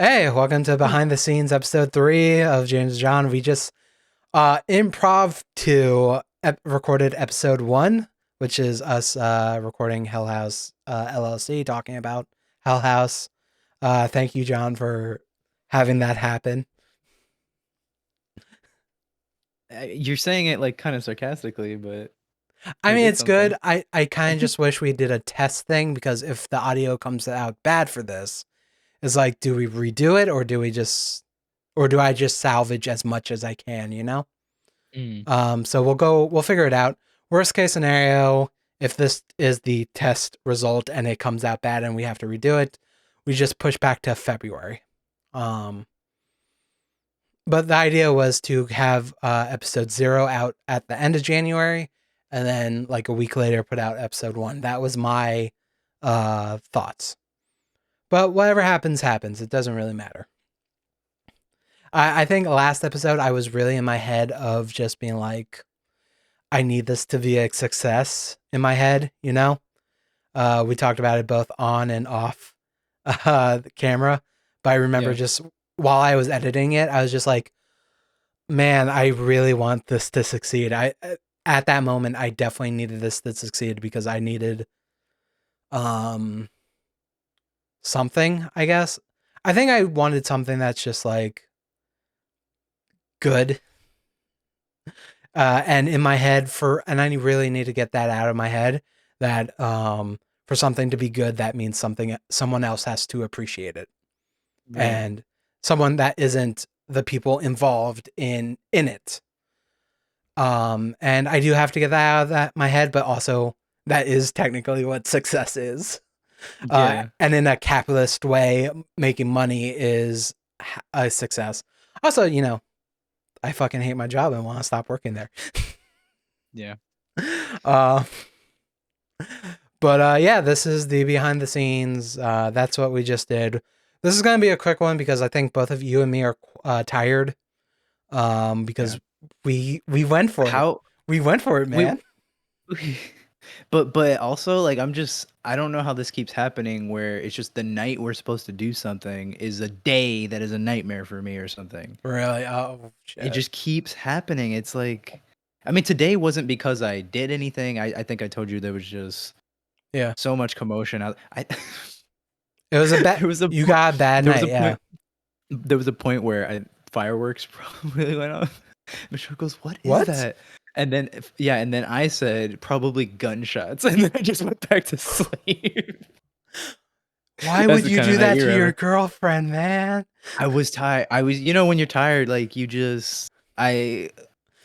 Hey, welcome to Behind the Scenes episode 3 of James John. We just improv to recorded episode 1, which is us recording Hell House LLC, talking about Hell House. Thank you, John, for having that happen. You're saying it like kind of sarcastically, but I it mean, is it's good. something. I kind of just wish we did a test thing, because if the audio comes out bad for this, it's like, do we redo it, or do I just salvage as much as I can, you know? Mm. So we'll figure it out. Worst case scenario, if this is the test result and it comes out bad and we have to redo it, we just push back to February. Um, but the idea was to have episode 0 out at the end of January, and then like a week later put out episode 1. That was my thoughts. But whatever happens, happens. It doesn't really matter. I think last episode I was really in my head of just being like, I need this to be a success in my head, you know? We talked about it both on and off the camera, but I remember Yeah. just while I was editing it, I was just like, man, I really want this to succeed. At that moment, I definitely needed this to succeed, because I needed um something, I guess. I think I wanted something that's just like good. And in my head, and I really need to get that out of my head, that for something to be good, that means someone else has to appreciate it, Right. and someone that isn't the people involved in it. And I do have to get that out of my head, but also that is technically what success is. Yeah. And in a capitalist way, making money is a success. Also, I fucking hate my job and want to stop working there. Yeah. uh, but yeah, this is the behind the scenes. That's what we just did. This is gonna be a quick one, because I think both of you and me are tired. Yeah. Because we went for it. How We went for it, we man. but also like I don't know how this keeps happening where it's just the night we're supposed to do something is a day that is a nightmare for me or something. Really? Oh It shit. just keeps happening. It's like I mean today wasn't because I did anything. I think I told you there was just Yeah. so much commotion. I It was a bad. there was a You point got a bad there was night. a Yeah. point there was a point where fireworks probably went off. Michelle goes, "What is What? that?" And then yeah, and then I said probably gunshots, and then I just went back to sleep. Why That's would the you kind of do night that you to your remember. girlfriend, man? I was tired. I was, when you're tired, like you just, I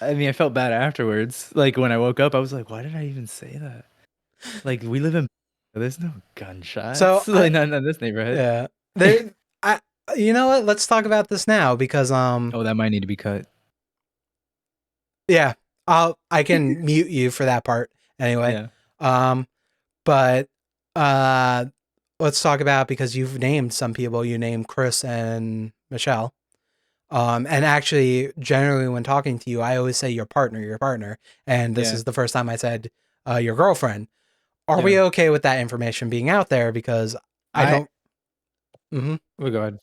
mean, I felt bad afterwards. Like when I woke up, I was like, why did I even say that? Like we live in, there's no So gunshots, I like not in this neighborhood. yeah. There. I. You know what? Let's talk about this now, because Oh, that might need to be cut. yeah, I can mute you for that part anyway. Yeah. Um, but uh, let's talk about, because you've named some people. You named Chris and Michelle. And actually, generally, when talking to you, I always say your partner. And this Yeah. is the first time I said your girlfriend. Are Yeah. we okay with that information being out there? Because I I, don't. Mhm. oh God.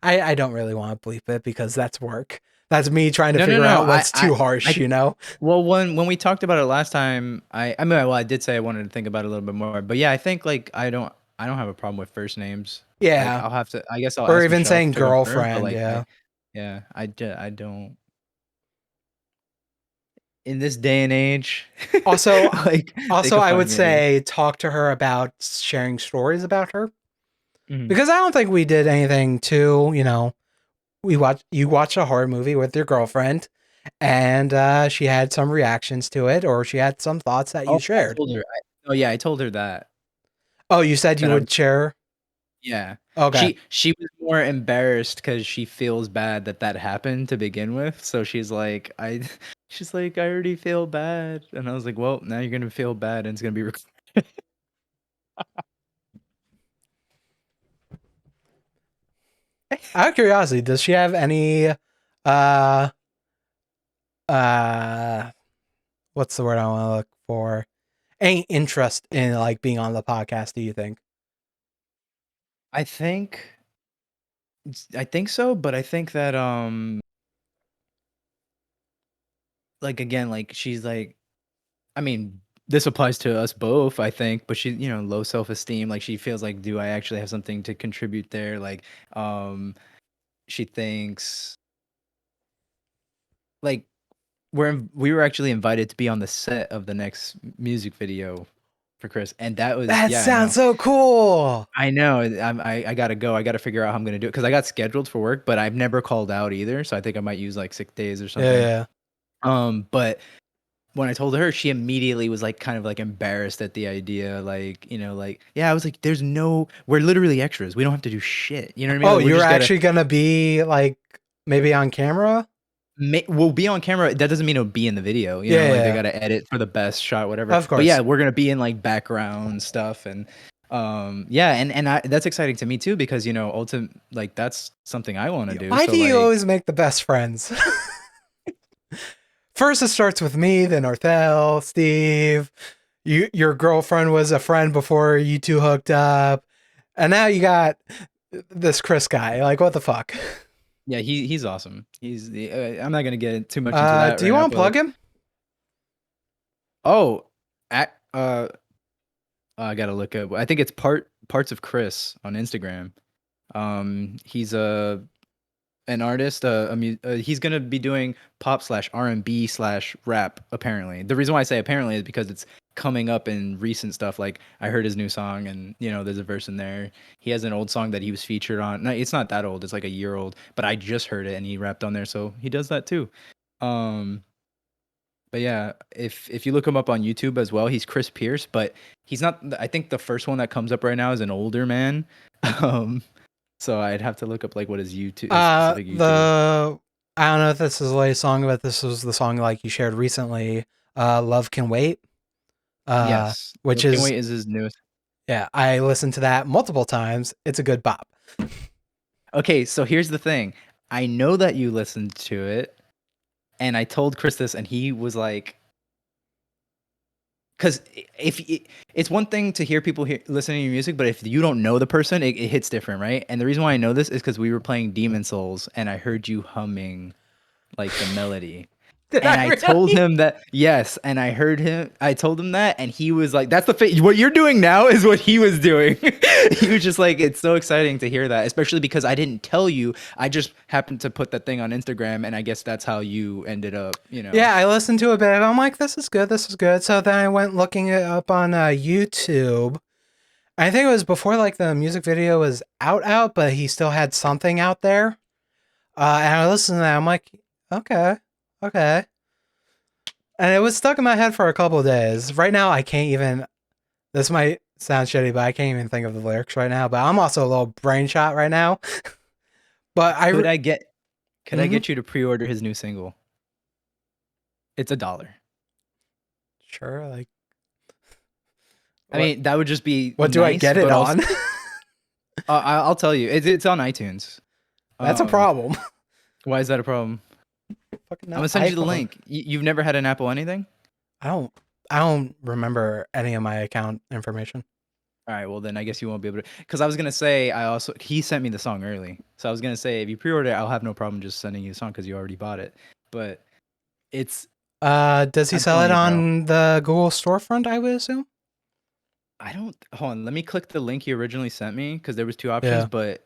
I don't really want to bleep it, because that's work. That's me trying to No, no, figure no. out what's too harsh, I, you know? well, when we talked about it last time, I mean, well, I did say I wanted to think about it a little bit more, but yeah, I think like I don't have a problem with first names. Like Yeah. I'll have to, I guess I'll Or ask even Michelle saying to confirm, but girlfriend, like yeah. yeah, I don't in this day and age, Also like they also could I would find me anything. say talk to her about sharing stories about her, Mhm. because I don't think we did anything too, you watched a horror movie with your girlfriend, and she had some reactions to it, or she had some thoughts that Oh, you I shared. told her. Oh yeah, I told her that Oh, you said you that I would share? yeah. Okay. She was more embarrassed because she feels bad that that happened to begin with. So she's like, I she's like, I already feel bad. And I was like, well, now you're gonna feel bad and it's gonna be Out of curiosity, does she have any uh uh what's the word I want to look for? Any interest in like being on the podcast, do you think? I think I think so, but I think that like again, like she's like, I mean, this applies to us both, I think, but she, low self-esteem, like she feels like, do I actually have something to contribute there? Like, she thinks like we were actually invited to be on the set of the next music video for Chris, and that was That yeah, I sounds know. so cool. I know. I gotta go. I gotta figure out how I'm gonna do it because I got scheduled for work, but I've never called out either. So I think I might use like 6 days or Yeah, something. yeah. But when I told her, she immediately was like kind of like embarrassed at the idea. Like, like, yeah, I was like, we're literally extras. We don't have to do shit. You know what I mean? Oh, Like, we're you're just gotta, actually gonna be like maybe on camera? we'll be on camera. That doesn't mean it'll be in the video. Yeah, Like they yeah. gotta edit for the best shot, whatever. Of But yeah, course. we're gonna be in like background stuff and, yeah, and that's exciting to me too because ultimate like that's something I want to do. Why So do you like, always make the best friends? First, it starts with me, then Orthel, Steve. Your girlfriend was a friend before you two hooked up, and now you got this Chris guy. Like, what the fuck? yeah, he's awesome. He's the. I'm not gonna get too much into that Do right you now, want to but plug like, him? oh, at, I gotta look up. I think it's parts of Chris on Instagram. He's an artist. He's gonna be doing pop slash R&B slash rap. Apparently, the reason why I say apparently is because it's coming up in recent stuff. Like I heard his new song, and there's a verse in there. He has an old song that he was featured on. No, it's not that old. It's like a year old, but I just heard it, and he rapped on there. So he does that too. Um, but yeah, if you look him up on YouTube as well, he's Chris Pierce, but he's not. I think the first one that comes up right now is an older man. Um, so I'd have to look up like what his specific YouTube is. The I don't know if this is the latest song, but this was the song like you shared recently. Love Can Wait. Yes, Which Love Can is Wait is his newest. yeah, I listened to that multiple times. It's a good bop. Okay, so here's the thing. I know that you listened to it, and I told Chris this, and he was like, because it's one thing to hear people listening to your music, but if you don't know the person, it hits different, right? And the reason why I know this is because we were playing Demon Souls, and I heard you humming like the melody. Did And I I told really? him that yes, and I told him that, and he was like, "That's what you're doing now is what he was doing." He was just like, "It's so exciting to hear that, especially because I didn't tell you. I just happened to put that thing on Instagram, and I guess that's how you ended up. Yeah, I listened to a bit. I'm like, this is good. This is good. So then I went looking it up on YouTube. I think it was before like the music video was out, but he still had something out there. And I listened to that. I'm like, okay, okay. And it was stuck in my head for a couple of days. Right now, I can't even. This might sound shitty, but I can't even think of the lyrics right now. But I'm also a little brain shot right now. But I. Could I get could I Mhm. get you to pre-order his new single? It's $1. Sure. Like, I what? mean, that would just be What do I nice, get it but also on? I'll tell you, it's on iTunes. That's a Um, problem. why is that a problem? Fucking I'm no gonna send you the iPhone. link. You've never had an Apple anything? I don't. I don't remember any of my account information. All right, well then I guess you won't be able to. Because I was gonna say he sent me the song early, so I was gonna say if you pre-order it, I'll have no problem just sending you the song because you already bought it. But it's Does he I'm sell telling it you, bro. on the Google storefront? I would assume. I don't hold on. Let me click the link you originally sent me because there was two options, Yeah. but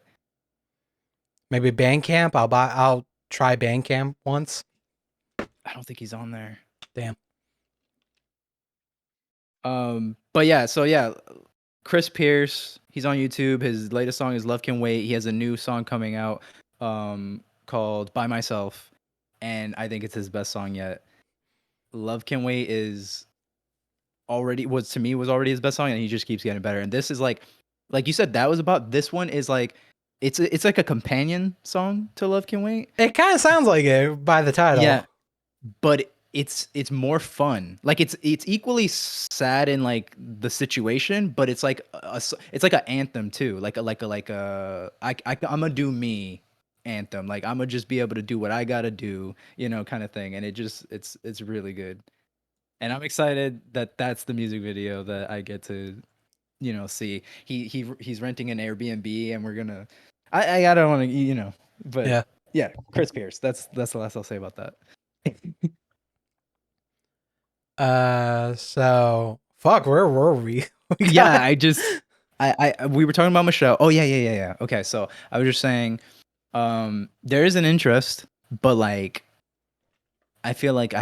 Maybe Bandcamp. I'll buy. I'll try Bandcamp once. I don't think he's on there. Damn. But yeah, so yeah, Chris Pierce, he's on YouTube. His latest song is Love Can Wait. He has a new song coming out called By Myself, and I think it's his best song yet. Love Can Wait is was already his best song, and he just keeps getting better. And this is like you said, that was about this one is like it's like a companion song to Love Can Wait. It kind of sounds like it by the title. Yeah, but it's more fun. Like it's equally sad in like the situation, but it's like it's like an anthem too. I'm gonna do me anthem. Like I'm gonna just be able to do what I gotta do, kind of thing. And it's really good. And I'm excited that that's the music video that I get to see. He's renting an Airbnb, and I don't want to, but Yeah. yeah, Chris Pierce. That's the last I'll say about that. So fuck, where were we? We Yeah, got we were talking about Michelle. Oh yeah. Okay, so I was just saying, there is an interest, but like I feel like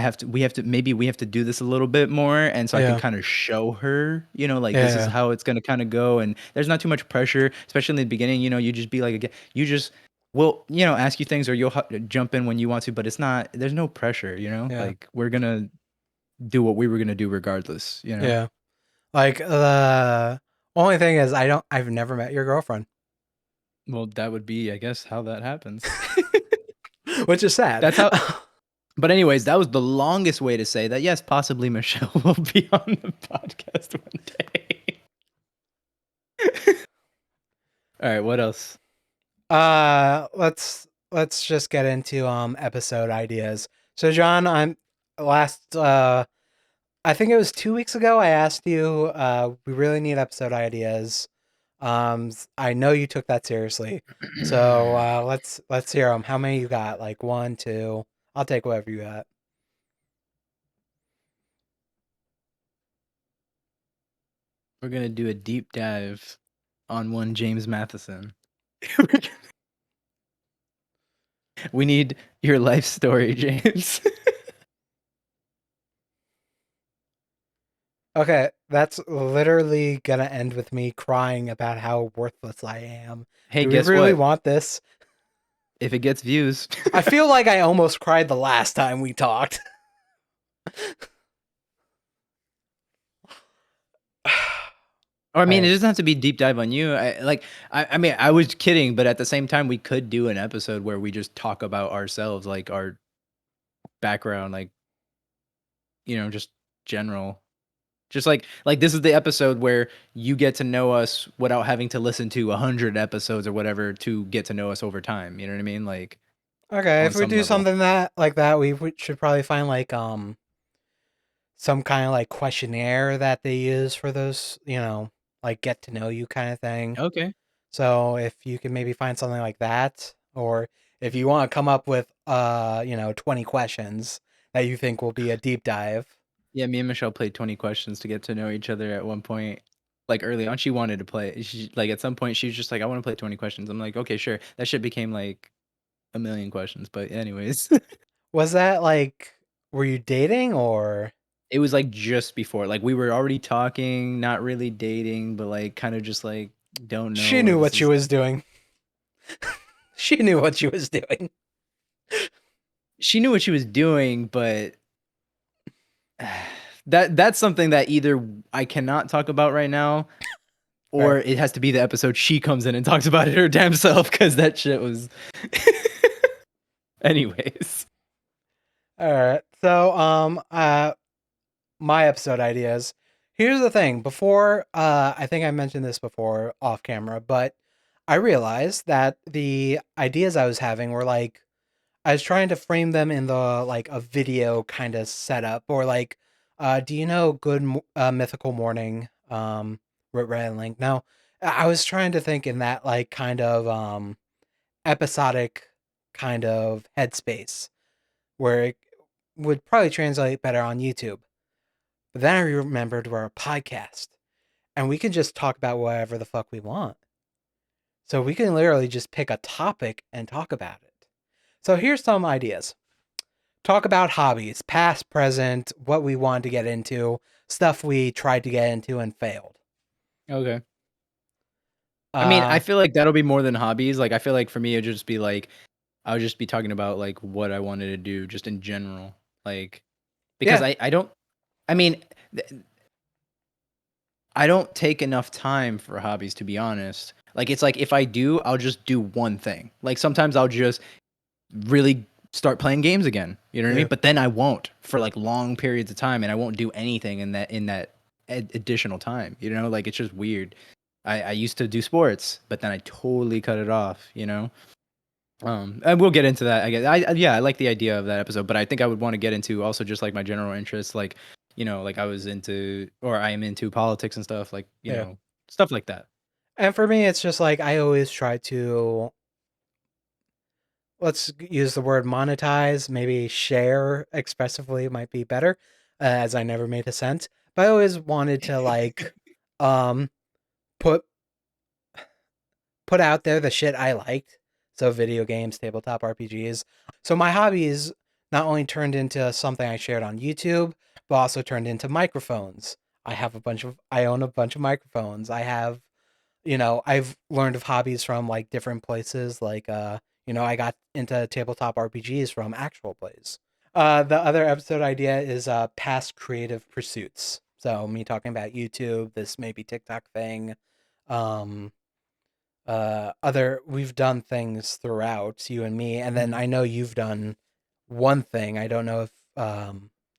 maybe we have to do this a little bit more, and so I can yeah, kind of show her, like this is yeah, how it's gonna kind of go, and there's not too much pressure, especially in the beginning. You just be like, you just will, ask you things, or you'll jump in when you want to, but there's no pressure, yeah, like we're gonna do what we were gonna do regardless. yeah. Like the only thing is, I've never met your girlfriend, Well, that would be, I guess, how that happens. which is sad. That's how. But anyways, that was the longest way to say that. Yes, possibly Michelle will be on the podcast one day. All right, what else? Let's just get into episode ideas. So John, last I think it was 2 weeks ago. I asked you. We really need episode ideas. I know you took that seriously. So let's hear them. How many you got? Like one, two. I'll take whatever you got. We're gonna do a deep dive on one James Matheson. We need your life story, James. Okay, that's literally gonna end with me crying about how worthless I am. Hey, Do we guess really what? want this? If it gets views, I feel like I almost cried the last time we talked. or I mean, it Alright. doesn't have to be deep dive on you. I mean, I was kidding, but at the same time, we could do an episode where we just talk about ourselves, like our background, like just general. Just like this is the episode where you get to know us without having to listen to 100 episodes or whatever to get to know us over time. You know what I mean? Like Okay, on if we some do level. something that, we should probably find like some kind of like questionnaire that they use for those, like get to know you kind of thing. Okay. So if you can maybe find something like that, or if you want to come up with 20 questions that you think will be a deep dive. Yeah, me and Michelle played 20 questions to get to know each other at one point. Like early on, she wanted to play. Like at some point, she was just like, "I want to play 20 questions." I'm like, "Okay, sure." That shit became like a million questions. But anyways, Was that like were you dating or it was like just before. Like we were already talking, not really dating, but like kind of just like don't she know where knew this what she is. was doing? She knew what she was doing. She knew what she was doing, but that's something that either I cannot talk about right now, or Right. it has to be the episode she comes in and talks about it her damn self because that shit was. Anyways, All right. So my episode ideas. Here's the thing. Before I think I mentioned this before off camera, but I realized that the ideas I was having were like I was trying to frame them in the like a video kind of setup or like do you know Mythical Morning Red and Link? No. I was trying to think in that like kind of episodic kind of headspace where it would probably translate better on YouTube. But then I remembered we're a podcast and we can just talk about whatever the fuck we want. So we can literally just pick a topic and talk about it. So here's some ideas. Talk about hobbies, past, present, what we wanted to get into, stuff we tried to get into and failed. okay. I mean, I Uh, feel like that'll be more than hobbies. Like, I feel like for me, it'd just be like, I would just be talking about like what I wanted to do just in general. Like, because yeah, I don't, I mean, th- I don't take enough time for hobbies, to be honest. Like, it's like if I do, I'll just do one thing. Like, sometimes I'll just really start playing games again. You know what I yeah, mean? But then I won't for like long periods of time, and I won't do anything in that additional time. Like it's just weird. I used to do sports, but then I totally cut it off. And we'll get into that. I guess yeah, I like the idea of that episode, but I think I would want to get into also just like my general interests, like like I was into or I am into politics and stuff, like yeah. stuff like that. And for me, it's just like I always try to let's use the word monetize, maybe share expressively might be better, as I never made a cent. But I always wanted to like um put put out there the shit I liked. So video games, tabletop RPGs. So my hobbies not only turned into something I shared on YouTube, but also turned into microphones. I own a bunch of microphones. I have, I've learned of hobbies from like different places. Like, I got into tabletop RPGs from actual plays. The other episode idea is past creative pursuits. So me talking about YouTube, this maybe TikTok thing, um, other we've done things throughout, you and me, and then Mhm. I know you've done one thing. I don't know if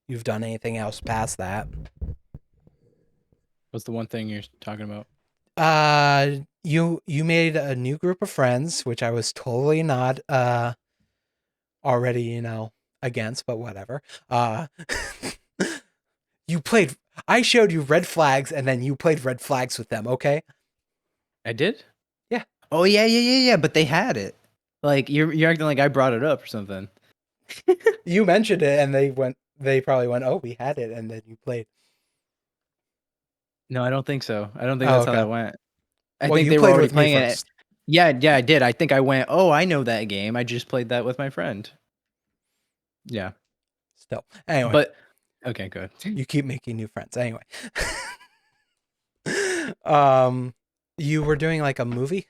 you've done anything else past that. What's the one thing you're talking about? You made a new group of friends, which I was totally not already, against, but whatever. You played I showed you red flags and then you played red flags with them, okay? I did? Yeah. Oh yeah, yeah, yeah, yeah. But they had it. Like you're acting like I brought it up or something. You mentioned it and they probably went, "Oh, we had it," and then you played. No, I don't think so. I don't think Oh, that's how okay. that went. I Well, think you they were played already with me playing it. first. Yeah, yeah, I did. I think I went, "Oh, I know that game. I just played that with my friend." Yeah. Still. Anyway, But okay, good. you keep making new friends. Anyway. um you were doing like a movie?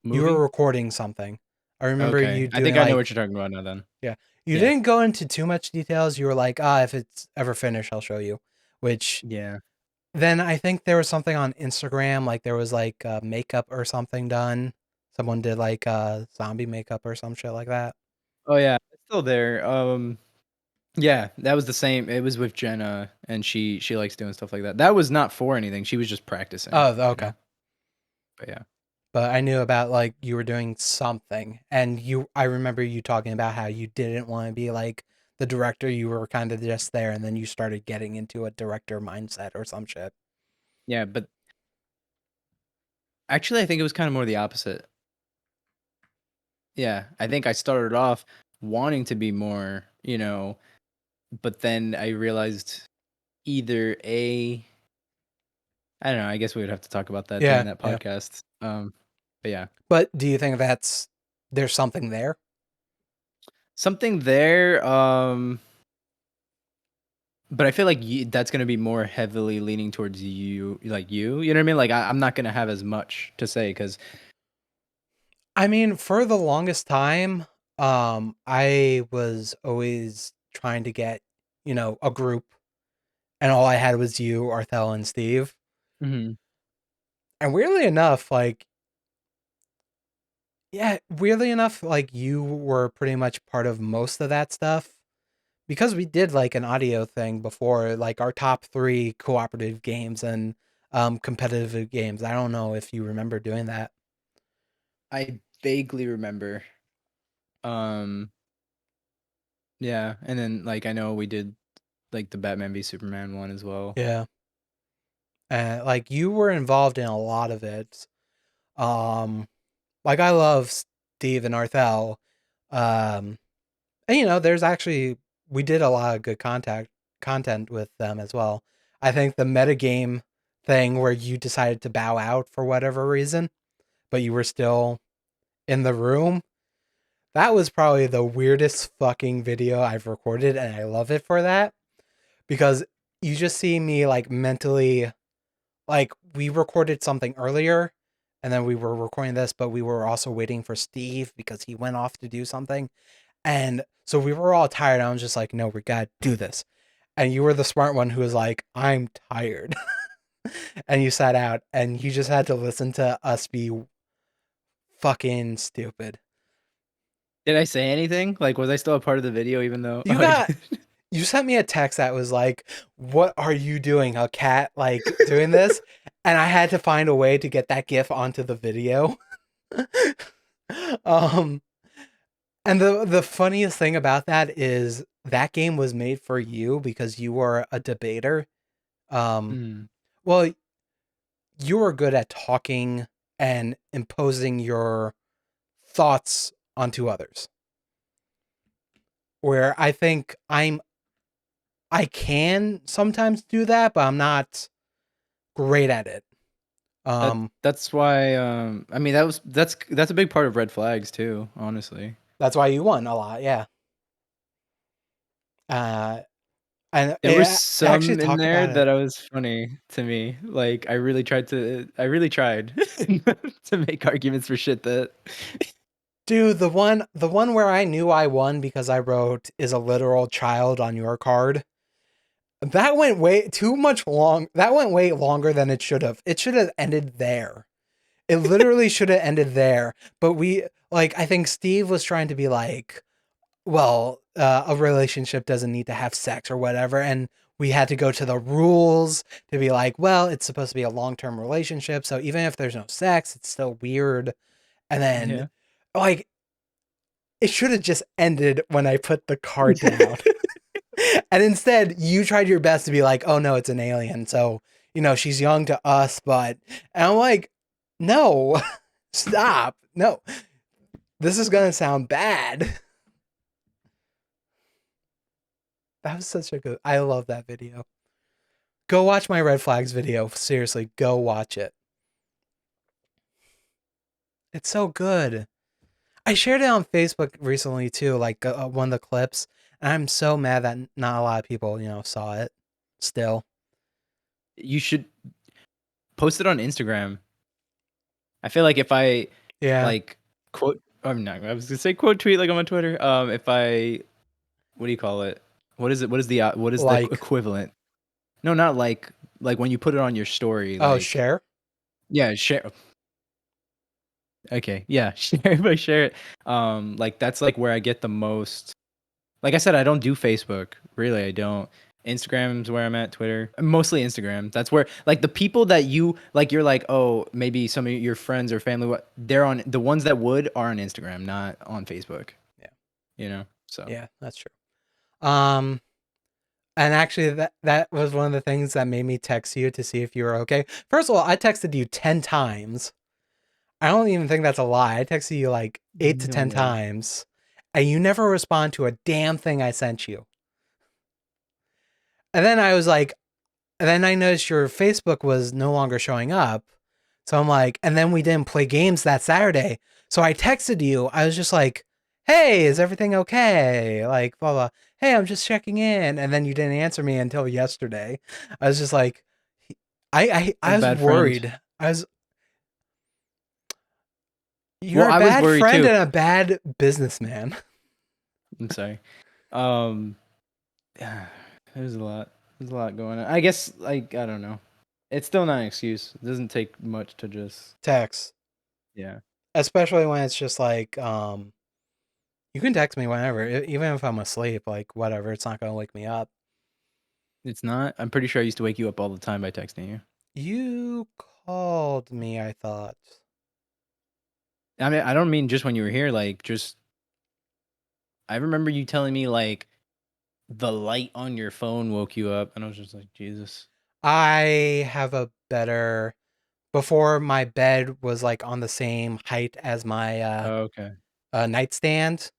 You were Movie? recording something. I remember Okay. you I doing think I know like what you're talking about now then. yeah. You Yeah. didn't go into too much details. You were like, if it's ever finished, I'll show you. Which Yeah. then I think there was something on Instagram, like there was like makeup or something done. Someone did like zombie makeup or some shit like that. Oh yeah, it's still there. Yeah, that was the same. It was with Jenna and she likes doing stuff like that. That was not for anything. She was just practicing, Oh, you okay. know. But yeah. But I knew about like you were doing something, and I remember you talking about how you didn't want to be like the director. You were kind of just there, and then you started getting into a director mindset or some shit. Yeah, but actually I think it was kind of more the opposite. Yeah, I think I started off wanting to be more, but then I realized either I don't know, I guess we would have to talk about that during Yeah, that yeah. podcast. But yeah. But do you think there's something there? Something there, but I feel like that's gonna be more heavily leaning towards you know what I mean? Like I'm not gonna have as much to say because I mean, for the longest time, I was always trying to get, a group, and all I had was you, Arthel, and Steve. And weirdly enough, like you were pretty much part of most of that stuff because we did like an audio thing before, like our top three cooperative games and competitive games. I don't know if you remember doing that. I vaguely remember. Um, yeah, and then like I know we did like the Batman v Superman one as well. Yeah. And like you were involved in a lot of it. Um, like I love Steve and Arthel. Um, and there's actually we did a lot of good content with them as well. I think the metagame thing where you decided to bow out for whatever reason, but you were still in the room, that was probably the weirdest fucking video I've recorded, and I love it for that because you just see me like mentally like we recorded something earlier and then we were recording this, but we were also waiting for Steve because he went off to do something. And so we were all tired. I was just like, no, we gotta do this. And you were the smart one who was like, I'm tired. And you sat out and you just had to listen to us be fucking stupid. Did I say anything? Like, was I still a part of the video even though? You Oh, I got did. you sent me a text that was like, "What are you doing? A cat like doing this?" And I had to find a way to get that gif onto the video. um and the funniest thing about that is that game was made for you because you were a debater. Um Mm, well, you were good at talking and imposing your thoughts onto others. Where I think I can sometimes do that, but I'm not great at it. That's why I mean that's a big part of red flags too, honestly. That's why you won a lot, yeah. And There were I actually some in talk there about it. that was funny to me. Like I really tried to make arguments for shit that Dude, the one where I knew I won because I wrote is a literal child on your card. That went way too much long. That went way longer than it should have. It should have ended there. It literally should have ended there. But I think Steve was trying to be like, well, a relationship doesn't need to have sex or whatever. And we had to go to the rules to be like, well, it's supposed to be a long term relationship. So even if there's no sex, it's still weird. And then, yeah. like, it should have just ended when I put the card down. And instead, you tried your best to be like, oh no, it's an alien. So, she's young to us, but. And I'm like, no, stop. No, this is going to sound bad. That was such a good. I love that video. Go watch my red flags video. Seriously, go watch it. It's so good. I shared it on Facebook recently too, like one of the clips. And I'm so mad that not a lot of people, saw it. Still, You should post it on Instagram. I feel like if I yeah, like quote I'm not I was gonna say quote tweet like I'm on Twitter. If I what do you call it? What is the like, equivalent? No, not like when you put it on your story, oh, like share. yeah, share. Okay, yeah, share it. Like that's like where I get the most. Like I said, I don't do Facebook. Really, I don't. Instagram's where I'm at. Twitter, mostly Instagram. That's where like the people that you like. You're like, oh, maybe some of your friends or family. What they're on the ones that would are on Instagram, not on Facebook. Yeah, So yeah, that's true. Um, and actually, that was one of the things that made me text you to see if you were okay. First of all, I texted you 10 times. I don't even think that's a lie. I texted you like 8 to 10 no way. times, and you never respond to a damn thing I sent you. And then I was like, and then I noticed your Facebook was no longer showing up. So I'm like, and then we didn't play games that Saturday. So I texted you. I was just like, hey, is everything okay? Like, blah, blah. Hey, I'm just checking in. And then you didn't answer me until yesterday. I was just like, I A was bad friend. worried. You're Well, a I was bad worried friend too. and a bad businessman. I'm sorry. Um, there's a lot. There's a lot going on. I guess like I don't know. It's still not an excuse. It doesn't take much to just Text. yeah. Especially when it's just like, you can text me whenever, even if I'm asleep, like whatever. It's not gonna wake me up. It's not. I'm pretty sure I used to wake you up all the time by texting you. You called me, I thought. I mean, I don't mean just when you were here. Like, just I remember you telling me like the light on your phone woke you up, and I was just like, Jesus. I have a better. Before my bed was like on the same height as my Oh, okay. nightstand.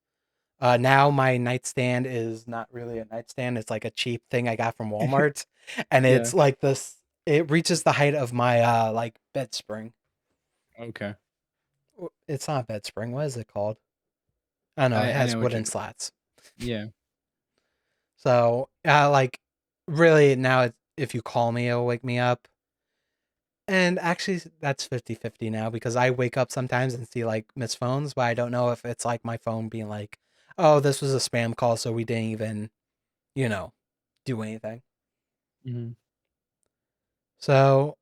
Now my nightstand is not really a nightstand. It's like a cheap thing I got from Walmart, and Yeah. it's like this. It reaches the height of my like bed spring. Okay. It's not a bed spring. What is it called? I don't know. It I has know what wooden you're. slats. Yeah. So, like, really now, if you call me, it'll wake me up. And actually, that's 50-50 now because I wake up sometimes and see like missed phones, but I don't know if it's like my phone being like, oh, this was a spam call, so we didn't even, you know, do anything. Hmm. So,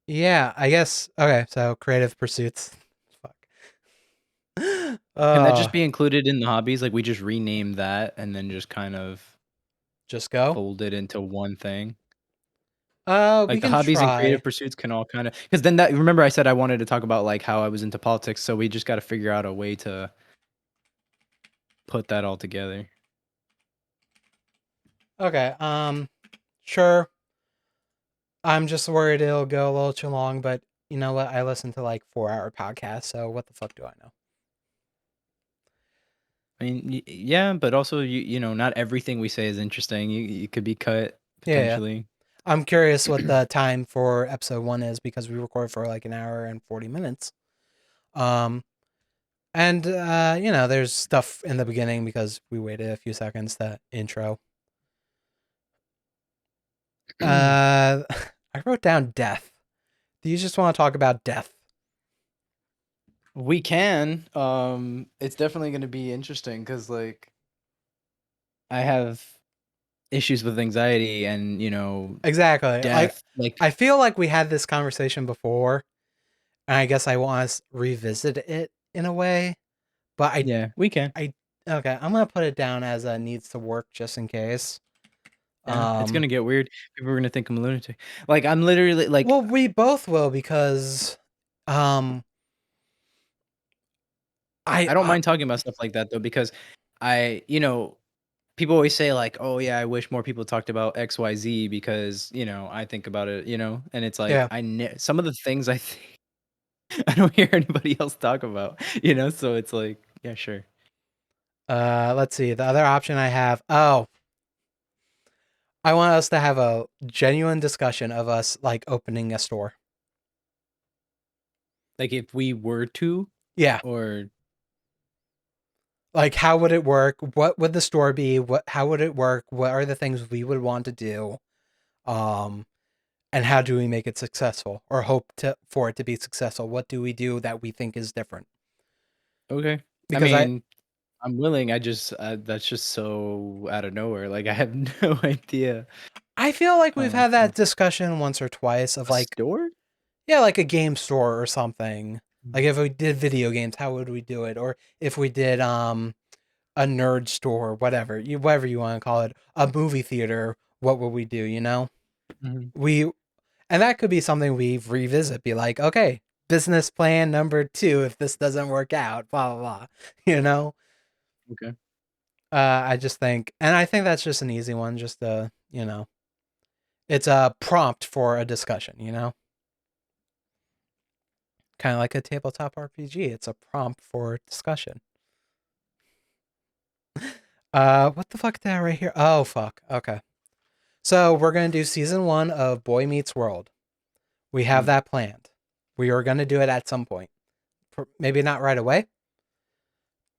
yeah, I guess. Okay, so creative pursuits. Fuck. Can that just be included in the hobbies? Like we just rename that and then just kind of Just go. fold it into one thing? We Like the can hobbies and creative try. pursuits can all kind of because then that remember I said I wanted to talk about like how I was into politics, so we just got to figure out a way to put that all together. Okay. Sure. I'm just worried it'll go a little too long, but you know what? I listen to like 4-hour podcasts, so what the fuck do I know? I mean, yeah, but also you know, not everything we say is interesting. You could be cut Yeah, yeah. potentially. I'm curious what the time for episode 1 is because we record for like an hour and 40 minutes. Um, and you know, there's stuff in the beginning because we waited a few seconds to intro. I wrote down death. Do you just want to talk about death? We can. It's definitely going to be interesting because, like, I have issues with anxiety and, you know, Exactly. Like, death. Like, I feel like we had this conversation before, and I guess I want to revisit it in a way. But yeah, we can. I, okay, I'm gonna put it down as a needs to work just in case. Yeah, it's Um, gonna get weird. People are gonna think I'm a lunatic. Like, I'm literally like, well, we both will because, um, I, I don't mind talking about stuff like that though because you know, people always say like, "Oh yeah, I wish more people talked about XYZ because, you know, I think about it, you know." And it's like yeah. some of the things I think I don't hear anybody else talk about, you know? So it's like, yeah, sure. Let's see. The other option I have. Oh, I want us to have a genuine discussion of us like opening a store. Like if we were to Yeah. or Like, how would it work? What would the store be? How would it work? What are the things we would want to do? Um, and how do we make it successful or hope for it to be successful? What do we do that we think is different? okay. I Because mean, I'm willing. I just that's just so out of nowhere. Like I have no idea. I feel like we've had Yeah. that discussion once or twice of A like, store? yeah, like a game store or something. Mm. Like if we did video games, how would we do it? Or if we did a nerd store, whatever you want to call it, a movie theater, what would we do, you know? Mhm. We And that could be something we revisit, be like, okay, business plan number 2 if this doesn't work out, blah blah blah. You know? Okay. I just think, and I think that's just an easy one, just you know, it's a prompt for a discussion, you know? Kind of like a tabletop RPG. It's a prompt for discussion. What the fuck did I write here? Oh fuck. Okay. So we're gonna do season 1 of Boy Meets World. We have Mm. that planned. We are gonna do it at some point. Maybe not right away,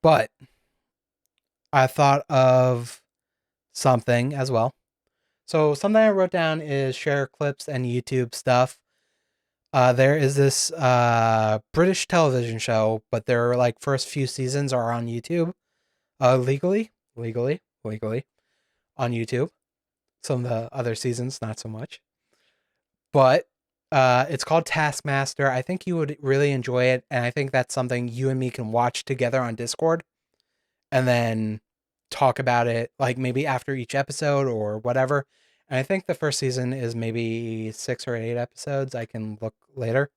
but I thought of something as well. So something I wrote down is share clips and YouTube stuff. There is this British television show, but their like first few seasons are on YouTube, legally on YouTube. Some of the other seasons, not so much. But it's called Taskmaster. I think you would really enjoy it, and I think that's something you and me can watch together on Discord, and then talk about it like maybe after each episode or whatever. And I think the first season is maybe 6 or 8 episodes. I can look later.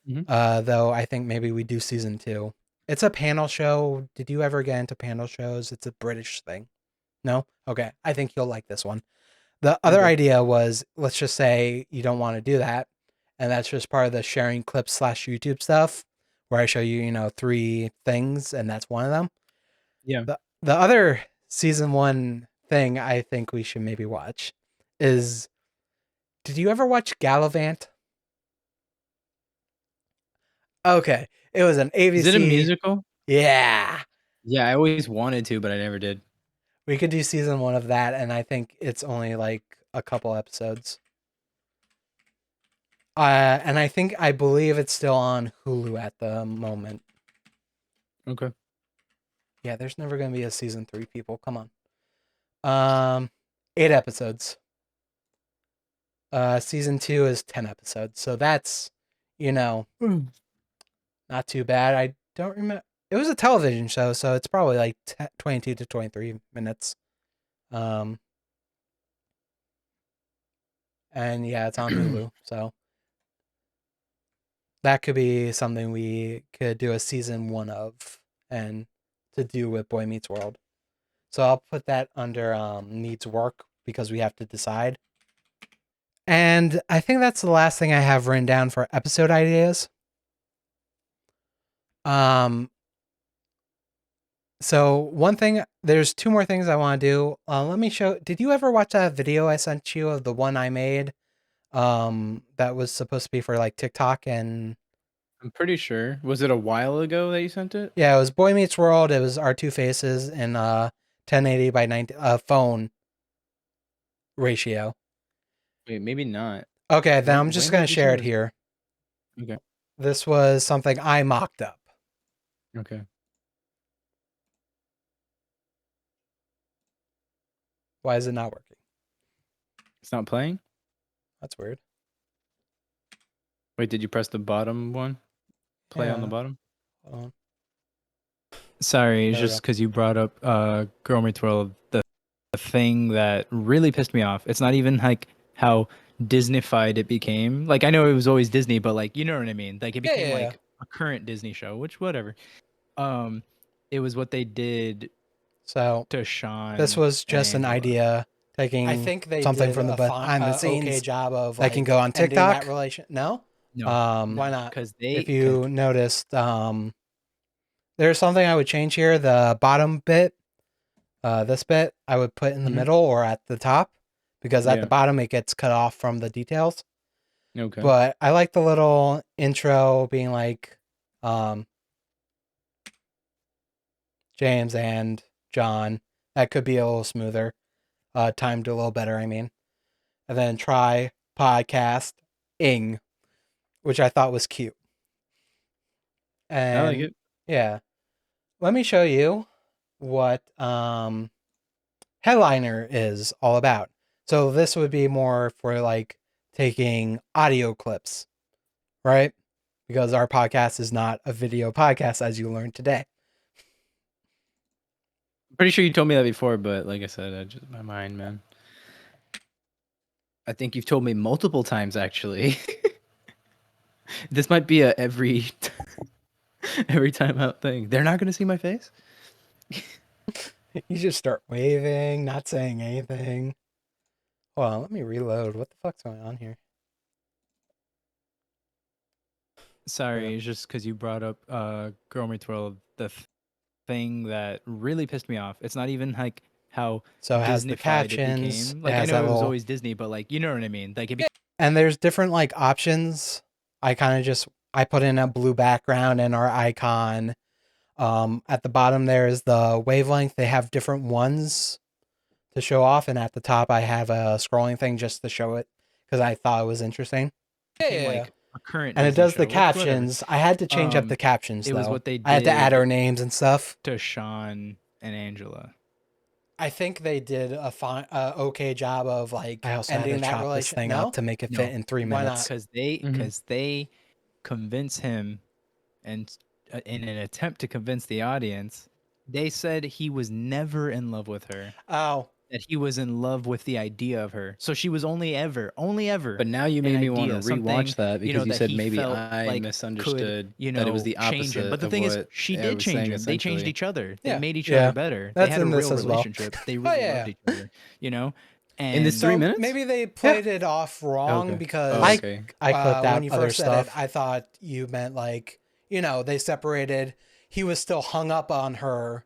Mhm. Though I think maybe we do season 2. It's a panel show. Did you ever get into panel shows? It's a British thing. No? Okay. I think you'll like this one. The other Okay. idea was, let's just say you don't want to do that, and that's just part of the sharing clips / YouTube stuff where I show you, you know, 3 things and that's one of them. Yeah. The other season 1 thing I think we should maybe watch is, did you ever watch Gallivant? Okay. It was an Is it a ABC. musical? Yeah. Yeah, I always wanted to, but I never did. We could do season 1 of that, and I think it's only like a couple episodes. And I believe it's still on Hulu at the moment. Okay. Yeah, there's never gonna be a season 3, people. Come on. 8 episodes. Season 2 is 10 episodes. So that's, you know, not too bad. I don't remember. It was a television show, so it's probably like 22 to 23 minutes. Um, and yeah, it's on Hulu. So that could be something we could do a season 1 of, and to do with Boy Meets World. So I'll put that under needs work because we have to decide. And I think that's the last thing I have written down for episode ideas. Um, So one thing, there's two more things I want to do. Let me show. Did you ever watch that video I sent you of the one I made? That was supposed to be for like TikTok and I'm pretty sure. Was it a while ago that you sent it? yeah, it was Boy Meets World. It was our two faces in 1080 by 90 phone ratio. Wait, maybe not. Okay, then I'm When just did gonna you share send it this? here. Okay. This was something I mocked up. Okay. Why is it not working? It's not playing? That's weird. Wait, did you press the bottom one? Play on the Yeah. bottom? Hold on. Sorry, it's There we just go. because you brought up Girl Meets World, the thing that really pissed me off. It's not even like how Disneyfied it became. Like I know it was always Disney, but like you know what I mean. Like it became yeah. like a current Disney show, which whatever. It was what they did So to Sean. this was and just an Angela. idea taking I think they something did from the a behind the scenes okay job of that can like go on ending that TikTok. relation. No, No, why not? because they If you noticed, there's something I would change here. The bottom bit, this bit, I would put in the Mhm. middle or at the top because at Yeah. the bottom it gets cut off from the details. Okay. But I like the little intro being like, James and John. That could be a little smoother, timed a little better. I mean, and then try podcast ing, which I thought was cute. And I like it. yeah, let me show you what headliner is all about. So this would be more for like taking audio clips, right? Because our podcast is not a video podcast, as you learned today. Pretty sure you told me that before, but like I said, I just my mind, man. I think you've told me multiple times actually. This might be a every time out thing. They're not gonna see my face. You just start waving, not saying anything. Hold on, let me reload. What the fuck's going on here? Sorry, it's just because you brought up Girl Meets World, the thing that really pissed me off. It's not even like how So it has the Disneyfied captions. became. It Like I has know that it was little, always Disney, but like you know what I mean. Like it became and there's different like options. I kind of just I put in a blue background and our icon. At the bottom there is the wavelength. They have different ones to show off, and at the top I have a scrolling thing just to show it because I thought it was interesting. like a current And it Disney does show, the which, whatever. captions. I had to change up the captions it though. was what they I had to add did our names and stuff. to Sean and Angela. I think they did a fine, okay job of like I also had ending to that chop this relation. thing No, up to make it No. fit in 3 Why minutes. not? Because they convince him, and in an attempt to convince the audience, they said he was never in love with her. Oh, That he was in love with the idea of her. So she was only ever. But now you made an me want to idea, something, rewatch that you know, because you that said he maybe felt I like misunderstood could, you that it was know, the change him. opposite But the of thing is, what she I did was change saying, him. They changed essentially. each other. Yeah. They made each Yeah. other better. That's They had a in this real as well. relationship. They really yeah. loved each other. You know, and In this so 3 minutes? maybe they played it off wrong Okay. because Oh, okay. I clipped out when you other first stuff. said it, I thought you meant like they separated. He was still hung up on her,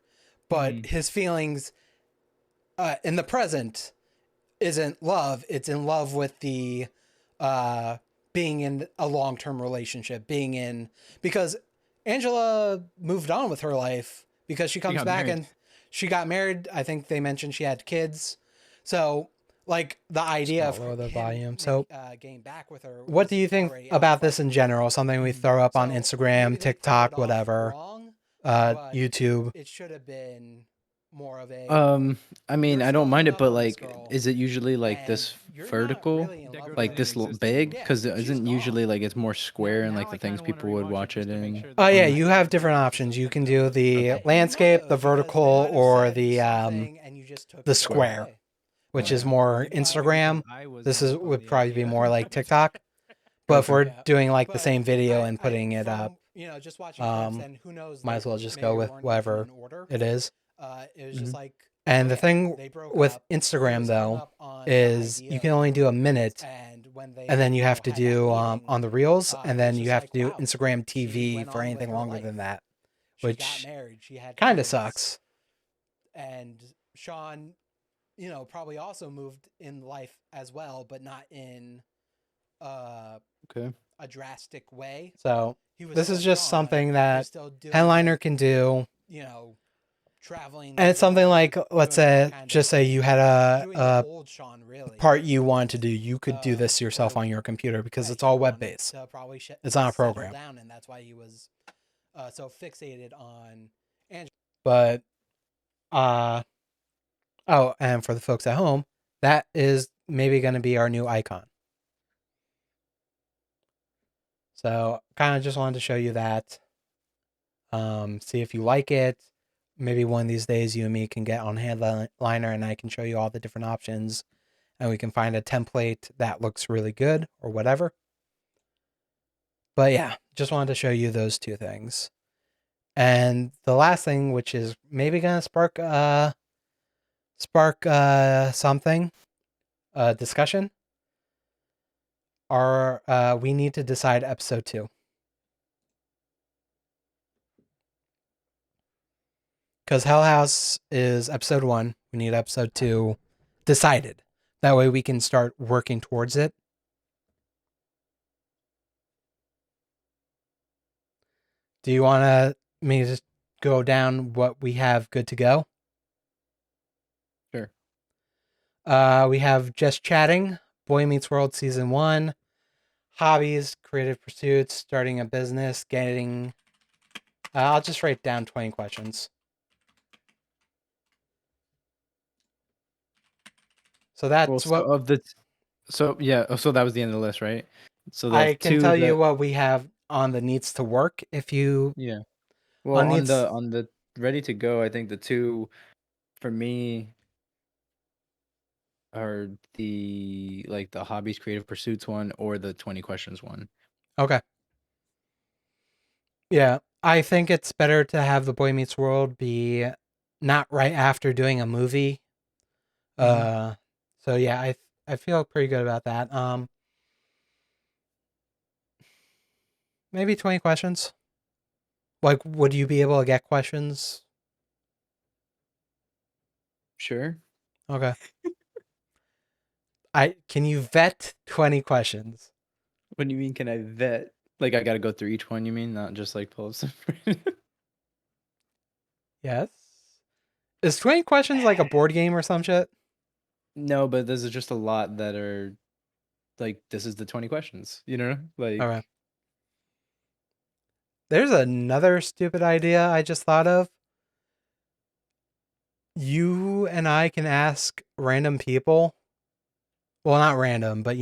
but his feelings in the present isn't love. It's in love with the being in a long-term relationship, being in because Angela moved on with her life because she comes got back married. and she got married. I think they mentioned she had kids. So like the idea of lower the him volume. So getting back with her. what was do you think already about off, this like, in general? Something we throw up on so maybe Instagram, they played TikTok, it off whatever, wrong, but YouTube. it should have been more of a I mean, you're I don't still mind in it, but love with this like, girl, is it usually like and this you're not vertical, really in love like with this her. big? Yeah, Because she's isn't gone. usually like it's more square and now like I the kinda things wanna people would rewatch it watch just it to make in? sure that Oh yeah, they- you have different options. You can do the Okay. landscape, the Because they vertical, might have or said the something and you just took the it square, away. which Oh, is yeah. more Maybe Instagram. I was This hung is up on would the probably be idea. more like TikTok. But if Okay. we're Yeah. doing like the But same video and I- putting it from, up, just watching clips, um, and who knows, might they as well just maybe go with weren't even whatever in order. it is. It was Mhm. just like, And the okay, thing they broke with up, he Instagram was hung though up on the is you idea can of only her, do a minute, and when they, and then you have to had that do meeting, on the reels, it and then was you just have like, to do wow, Instagram she TV went for on with anything her longer life. than that, She got which married. She had kind of kids. sucks. And Sean, probably also moved in life as well, but not in Okay. a drastic way. So He was this is still just Sean. something He was that still doing, Headliner like, can do. traveling. And it's something like, let's doing that say, kind just of say you had doing the old Sean, really. part you wanted to do. You could do this yourself or on your computer because that it's he all wanted web-based. to probably It's not a settle program. down, and that's why he was so fixated on Andrew. But, oh, and for the folks at home, that is maybe going to be our new icon. So kind of just wanted to show you that. See if you like it. Maybe one of these days you and me can get on Headliner and I can show you all the different options and we can find a template that looks really good or whatever. But yeah, just wanted to show you those two things. And the last thing, which is maybe going to spark something, discussion, we need to decide episode 2. Because Hell House is episode 1. We need episode 2 decided. That way we can start working towards it. Do you want me to just go down what we have good to go? Sure. We have Just Chatting, Boy Meets World Season 1, Hobbies, Creative Pursuits, Starting a Business, Getting... I'll just write down 20 questions. So that's So that was the end of the list, right? So I can tell you what we have on the needs to work if you... Yeah. Well, on needs... the ready to go, I think the two for me are the hobbies, creative pursuits one or the 20 questions one. Okay. Yeah, I think it's better to have the Boy Meets World be not right after doing a movie. So yeah, I feel pretty good about that. Maybe 20 questions. Like, would you be able to get questions? Sure. Okay. Can you vet 20 questions? What do you mean? Can I vet? Like, I got to go through each one. You mean not just like pull up some? Yes. Is 20 questions like a board game or some shit? No, but there's just a lot that are like, this is the 20 questions. Like. All right. There's another stupid idea I just thought of. You and I can ask random people. Well, not random, but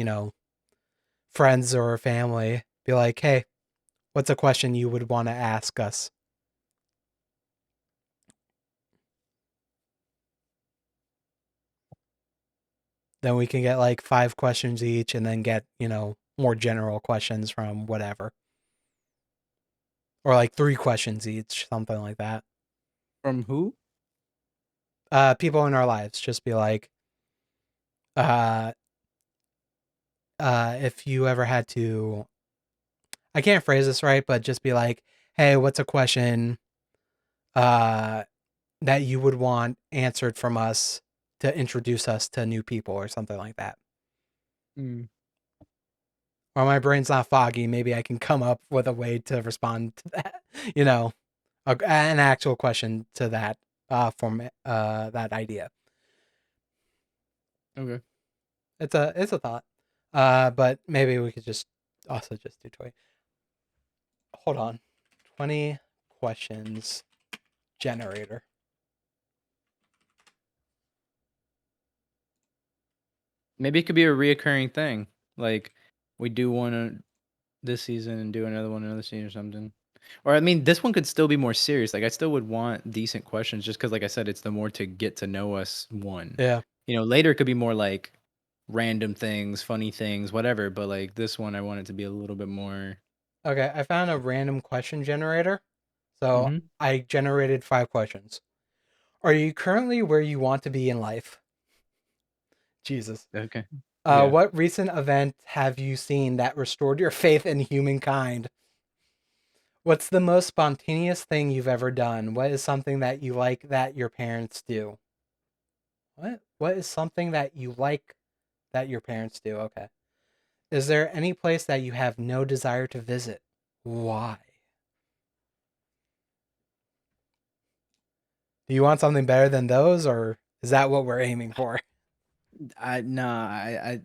friends or family. Be like, hey, what's a question you would want to ask us? Then we can get like 5 questions each and then get, more general questions from whatever. Or like 3 questions each, something like that. From who? People in our lives. Just be like, if you ever had to, I can't phrase this right, but just be like, hey, what's a question that you would want answered from us to introduce us to new people or something like that. Or my brain's not foggy, maybe I can come up with a way to respond to that, an actual question to that that idea. Okay. It's a thought. But maybe we could just also just do 20. Hold on. 20 questions generator. Maybe it could be a reoccurring thing. Like, we do one this season and do another one another season or something. Or, I mean, this one could still be more serious. Like, I still would want decent questions just because, like I said, it's the more to get to know us one. Yeah. Later it could be more like random things, funny things, whatever. But, like, this one, I want it to be a little bit more. Okay, I found a random question generator. So I generated 5 questions. Are you currently where you want to be in life? Jesus. Okay. What recent event have you seen that restored your faith in humankind? What's the most spontaneous thing you've ever done? What is something that you like that your parents do? What is something that you like that your parents do? Okay. Is there any place that you have no desire to visit? Why? Do you want something better than those, or is that what we're aiming for? I not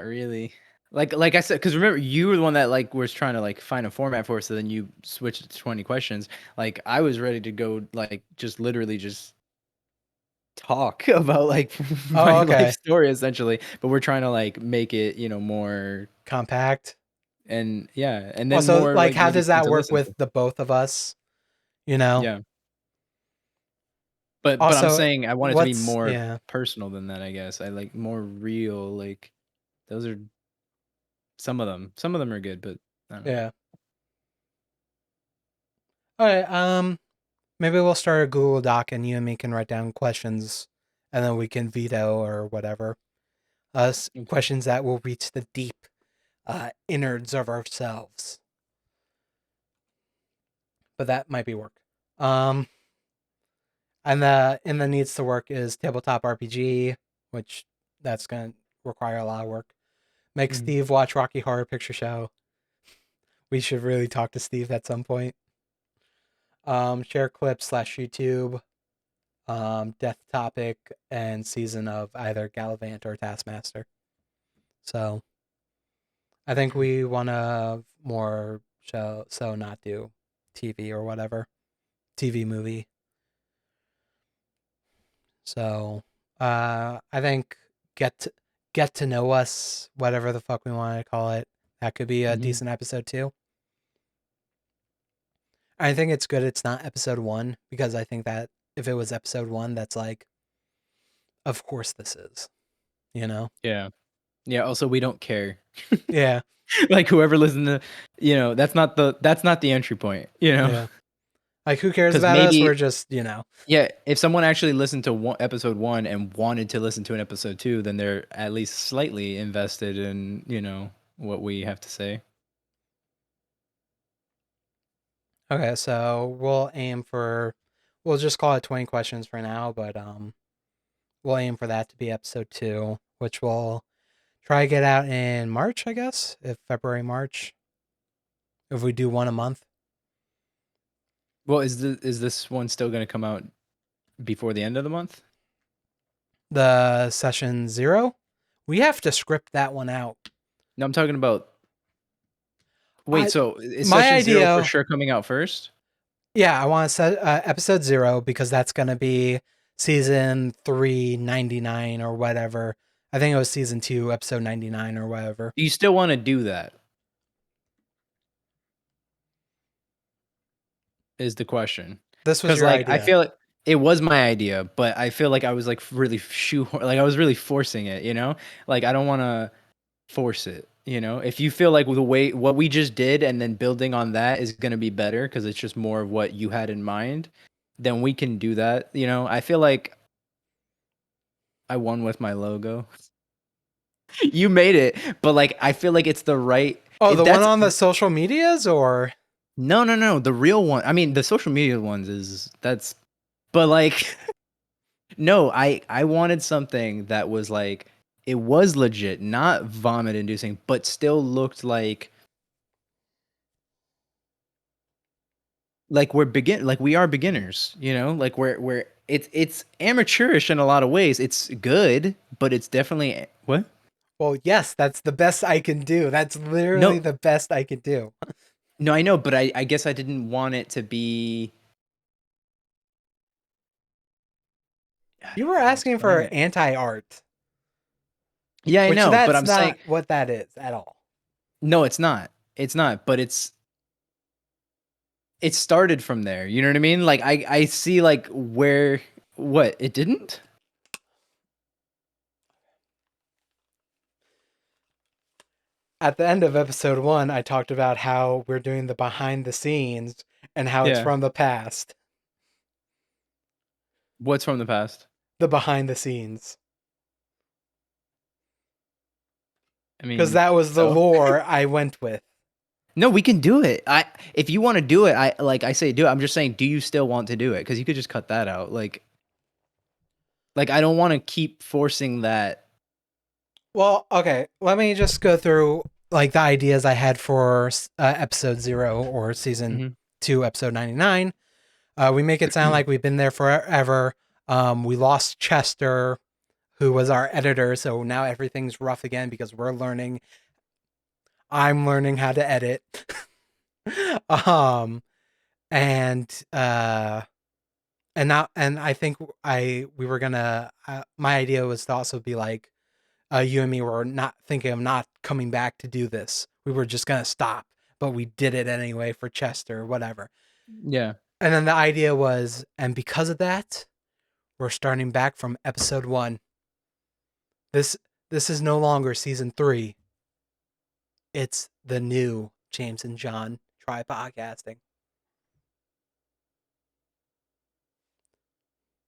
really. Like I said, because remember you were the one that like was trying to like find a format for it, so then you switched to 20 questions. Like I was ready to go like just literally just talk about like my Oh, okay. life story essentially, but we're trying to like make it, more Compact. and yeah, and then Also, more like, like how maybe does fun that to work listen with to. the both of us? You know? Yeah. But I'm Also, saying I want it to be what's, more yeah. personal than that, I guess. I like more real, like those are some of them. Some of them are good, but I don't know. Yeah. All right. Maybe we'll start a Google Doc and you and me can write down questions and then we can veto or whatever. Okay. Questions that will reach the deep innards of ourselves. But that might be work. And the in the needs to work is tabletop RPG, which that's gonna require a lot of work. Make Mhm. Steve watch Rocky Horror Picture Show. We should really talk to Steve at some point. Share clips / YouTube. Death topic and season of either Gallivant or Taskmaster. So I think we want to more show, so not do TV or whatever, TV movie. So I think get to know us, whatever the fuck we want to call it. That could be a Mhm. decent episode too. I think it's good it's not episode 1 because I think that if it was episode 1, that's like, of course this is, you know? Yeah. Yeah, also we don't care. Yeah, Like whoever listened to, that's not the entry point, yeah. Like, who cares Because about us? maybe We're just, you know. yeah, if someone actually listened to episode 1 and wanted to listen to an episode 2, then they're at least slightly invested in, what we have to say. Okay, so we'll just call it 20 questions for now, but we'll aim for that to be episode 2, which we'll try to get out in March, I guess, if February, March, if we do one a month. Well, is this one still going to come out before the end of the month? The session 0, we have to script that one out. No, I'm talking about. Wait, so is my session 0 for idea- sure coming out first? Yeah, I want to set episode 0 because that's going to be season 399 or whatever. I think it was season 2, episode 99 or whatever. Do you still want to do that? Is the question. This was Because your like idea. I feel like it was my idea, but I feel like I was like really I was really forcing it, Like I don't want to force it, If you feel like the way what we just did and then building on that is going to be better because it's just more of what you had in mind, then we can do that, I feel like I won with my logo. You made it, but like I feel like it's the right. Oh, the one that's on the social medias, or no, the real one. I mean, the social media ones but like, no, I wanted something that was like it was legit, not vomit inducing, but still looked like we are beginners, like we're it's amateurish in a lot of ways. It's good, but it's definitely what? well, yes, that's the best I can do. That's literally the best I could do. No, I know, but I guess I didn't want it to be. You were asking for anti-art. Yeah, I know, but I'm not saying what that is at all. no, it's not. It's not, but it started from there. You know what I mean? Like I see like where what it didn't. At the end of episode 1, I talked about how we're doing the behind the scenes and how it's Yeah. from the past. What's from the past? The behind the scenes. I mean, Because that was the lore I went with. No, we can do it. If you want to do it, I say do it. I'm just saying, do you still want to do it? Because you could just cut that out. Like I don't want to keep forcing that. Well, okay. Let me just go through like the ideas I had for episode 0 or season Mhm. 2, episode 99. We make it sound like we've been there forever. We lost Chester, who was our editor, so now everything's rough again because we're learning. I'm learning how to edit. um, and I think we were gonna. My idea was to also be like, you and me were not thinking of not coming back to do this. We were just gonna stop, but we did it anyway for Chester or whatever. Yeah. And then the idea was, and because of that, we're starting back from episode 1. This is no longer season 3. It's the new James and John Try Podcasting.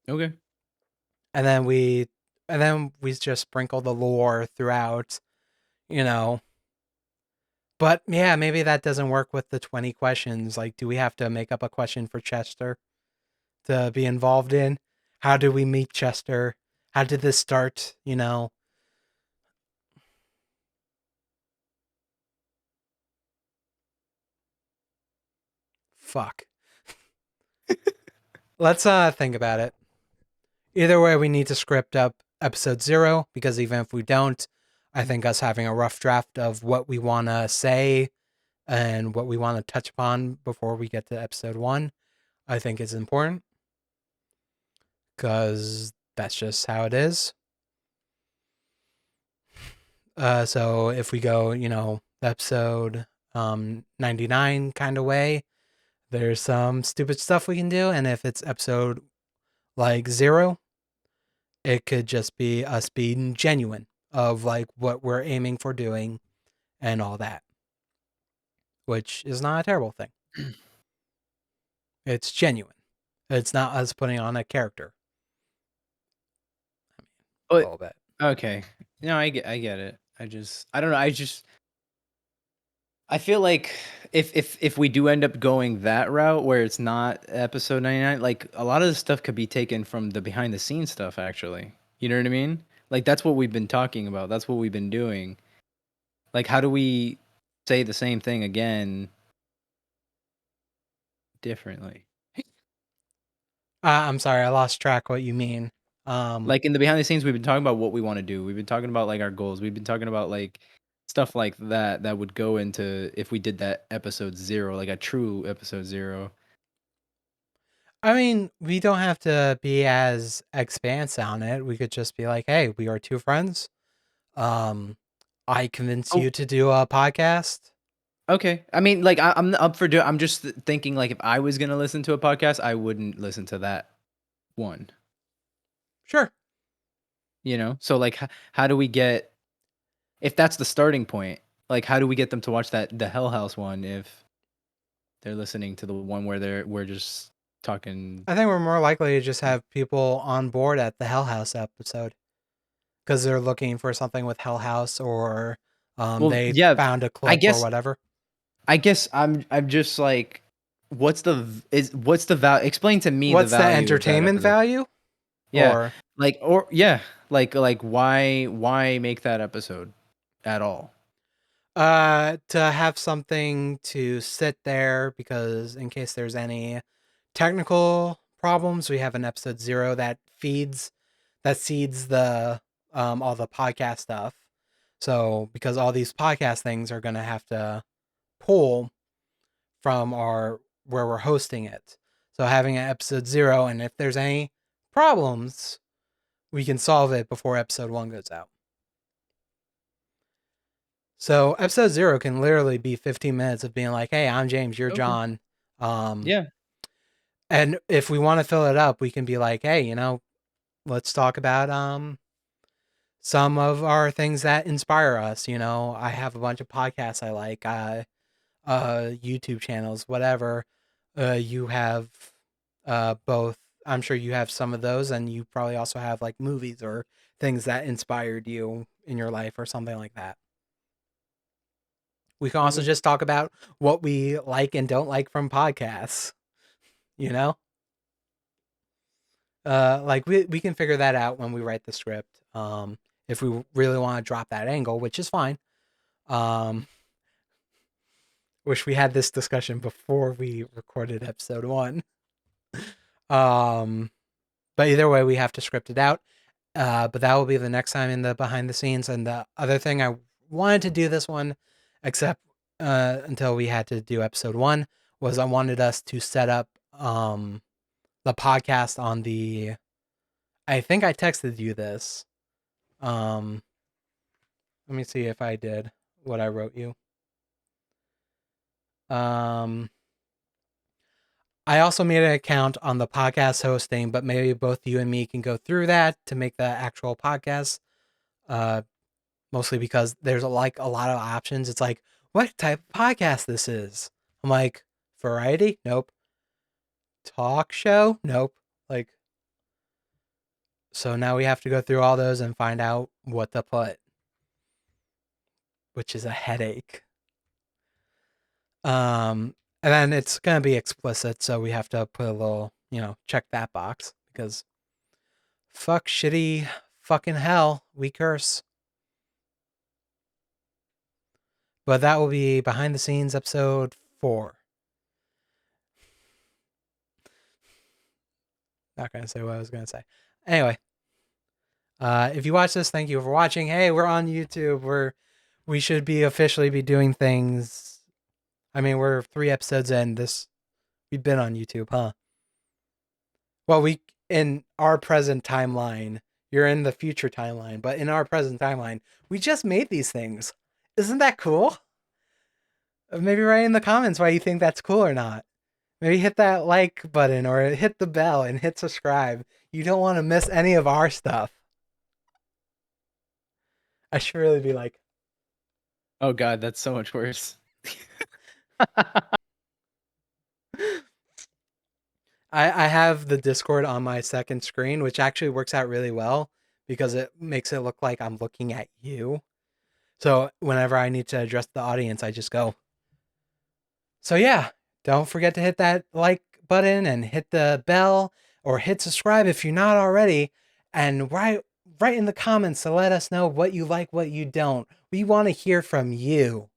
Okay. And then we just sprinkle the lore throughout, you know. But yeah, maybe that doesn't work with the 20 questions. Like, do we have to make up a question for Chester to be involved in? How did we meet Chester? How did this start? You know? Fuck. Let's think about it. Either way, we need to script up episode 0 because even if we don't, I think us having a rough draft of what we want to say and what we want to touch upon before we get to episode 1, I think is important because that's just how it is. So if we go, episode 99 kind of way, there's some stupid stuff we can do. And if it's episode like 0, it could just be us being genuine of like what we're aiming for doing and all that, which is not a terrible thing. It's genuine. It's not us putting on a character. A But little bit. okay. No, I get it. I don't know. I feel like if we do end up going that route where it's not episode 99, like a lot of the stuff could be taken from the behind the scenes stuff actually. You know what I mean? Like that's what we've been talking about. That's what we've been doing. Like how do we say the same thing again differently? I'm sorry, I lost track what you mean. Like in the behind the scenes we've been talking about what we want to do. We've been talking about like our goals. We've been talking about like stuff like that would go into if we did that episode 0, like a true episode 0. I mean, we don't have to be as expanse on it. We could just be like, hey, we are 2 friends. I convinced Oh. you to do a podcast. Okay. I mean, like I'm up for I'm just thinking like if I was gonna listen to a podcast, I wouldn't listen to that one. Sure. You know. So like, how do we get? If that's the starting point, like how do we get them to watch the Hell House one if they're listening to the one where we're just talking? I think we're more likely to just have people on board at the Hell House episode because they're looking for something with Hell House or Well, they yeah, found a I clip or guess whatever. I guess I'm just like, what's the value? Explain to me What's the the value of that entertainment episode. value? Yeah, Or like why make that episode at all? to have something to sit there because in case there's any technical problems, we have an episode 0 that seeds the all the podcast stuff. So because all these podcast things are going to have to pull from where we're hosting it. So having an episode 0, and if there's any problems, we can solve it before episode 1 goes out. So episode 0 can literally be 15 minutes of being like, hey, I'm James, you're Okay. John. Yeah. And if we want to fill it up, we can be like, hey, let's talk about some of our things that inspire us. I have a bunch of podcasts I like, YouTube channels, whatever. You have both. I'm sure you have some of those, and you probably also have like movies or things that inspired you in your life or something like that. We can also just talk about what we like and don't like from podcasts. You know? Like we can figure that out when we write the script. If we really want to drop that angle, which is fine. Wish we had this discussion before we recorded episode 1. But either way, we have to script it out. But that will be the next time in the behind the scenes. And the other thing, I wanted to do this one, except until we had to do episode 1, was I wanted us to set up the podcast on the. I think I texted you this. Let me see if I did what I wrote you. I also made an account on the podcast hosting, but maybe both you and me can go through that to make the actual podcast. Mostly because there's a lot of options. It's like, what type of podcast this is? I'm like, variety? Nope. Talk show? Nope. Like, so now we have to go through all those and find out what to put, which is a headache. And then it's going to be explicit, so we have to put a little, check that box, because fuck, shitty, fucking hell, we curse. But that will be behind the scenes episode 4. Not going to say what I was going to say. Anyway, if you watch this, thank you for watching. Hey, we're on YouTube. We should be officially be doing things. I mean, we're 3 episodes in. We've been on YouTube, huh? Well, in our present timeline, you're in the future timeline, but in our present timeline, we just made these things. Isn't that cool? Maybe write in the comments why you think that's cool or not. Maybe hit that like button or hit the bell and hit subscribe. You don't want to miss any of our stuff. I should really be like, Oh God, that's so much worse. I have the Discord on my second screen, which actually works out really well because it makes it look like I'm looking at you. So whenever I need to address the audience, I just go. So yeah, don't forget to hit that like button and hit the bell or hit subscribe if you're not already, and write in the comments to let us know what you like, what you don't. We want to hear from you.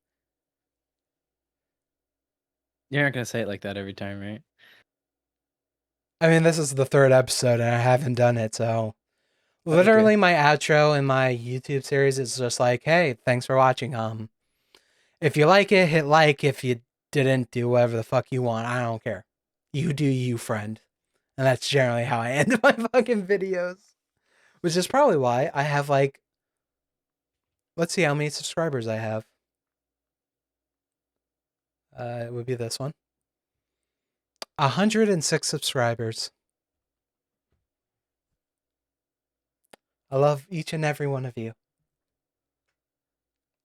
You're not gonna say it like that every time, right? I mean, this is the 3rd episode and I haven't done it, so literally Okay. my outro in my YouTube series is just like, hey, thanks for watching. If you like it, hit like. If you didn't, do whatever the fuck you want. I don't care. You do you, friend. And that's generally how I end my fucking videos. Which is probably why I have like, let's see how many subscribers I have. It would be this one. 106 subscribers. I love each and every one of you.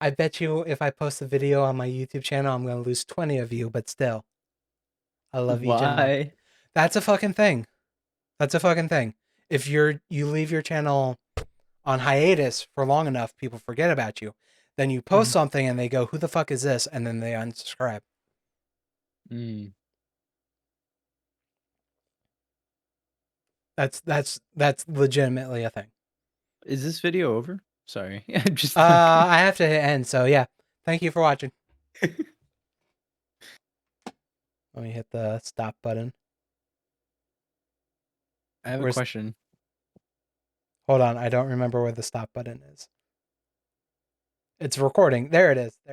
I bet you if I post a video on my YouTube channel, I'm going to lose 20 of you, but still. I love each and every. Why? That's a fucking thing. That's a fucking thing. If you leave your channel on hiatus for long enough, people forget about you. Then you post something and they go, who the fuck is this? And then they unsubscribe. Mm. That's legitimately a thing. Is this video over? Sorry. I'm just I have to hit end, so yeah. Thank you for watching. Let me hit the stop button. I have a Where's- question. Hold on, I don't remember where the stop button is. It's recording. There it is. There.